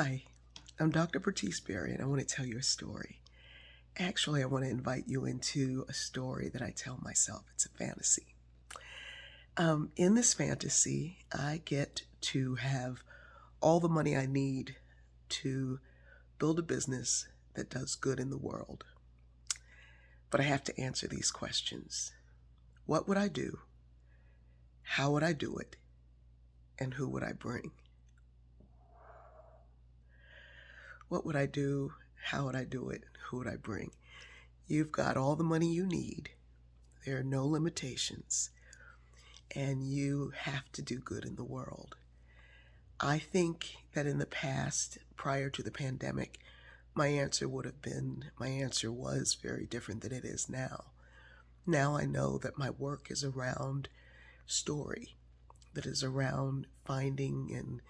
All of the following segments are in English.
Hi, I'm Dr. Bertice Berry, and I want to tell you a story. Actually, I want to invite you into a story that I tell myself. It's a fantasy. In this fantasy, I get to have all the money I need to build a business that does good in the world. But I have to answer these questions. What would I do? How would I do it? And who would I bring? What would I do? How would I do it? Who would I bring? You've got all the money you need. There are no limitations. And you have to do good in the world. I think that in the past, prior to the pandemic, my answer was very different than it is now. Now I know that my work is around story, that is around finding and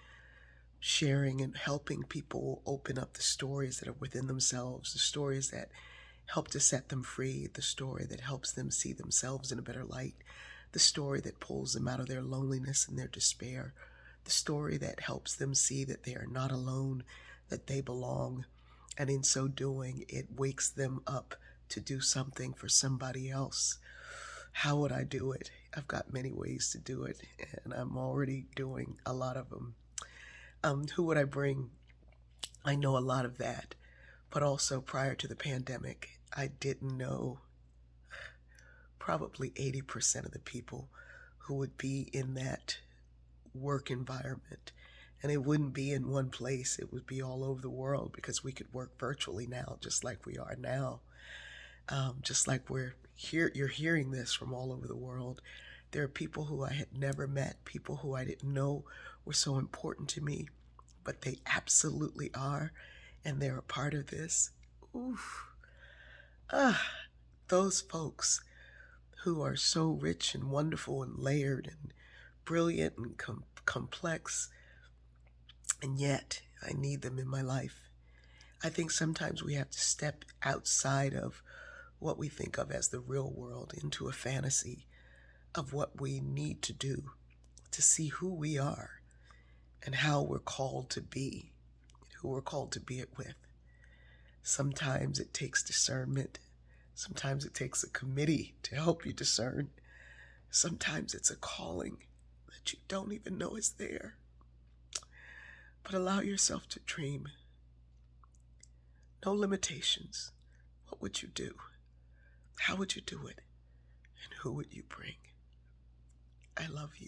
sharing and helping people open up the stories that are within themselves, the stories that help to set them free, the story that helps them see themselves in a better light, the story that pulls them out of their loneliness and their despair, the story that helps them see that they are not alone, that they belong, and in so doing, it wakes them up to do something for somebody else. How would I do it? I've got many ways to do it, and I'm already doing a lot of them. Who would I bring? I know a lot of that, but also prior to the pandemic, I didn't know probably 80% of the people who would be in that work environment. And it wouldn't be in one place, it would be all over the world because we could work virtually now, just like we are now. Just like we're here, you're hearing this from all over the world. There are people who I had never met, people who I didn't know were so important to me, but they absolutely are, and they're a part of this. Oof. Ah, those folks who are so rich and wonderful and layered and brilliant and complex, and yet I need them in my life. I think sometimes we have to step outside of what we think of as the real world into a fantasy of what we need to do to see who we are and how we're called to be, who we're called to be it with. Sometimes it takes discernment. Sometimes it takes a committee to help you discern. Sometimes it's a calling that you don't even know is there. But allow yourself to dream. No limitations. What would you do? How would you do it? And who would you bring? I love you.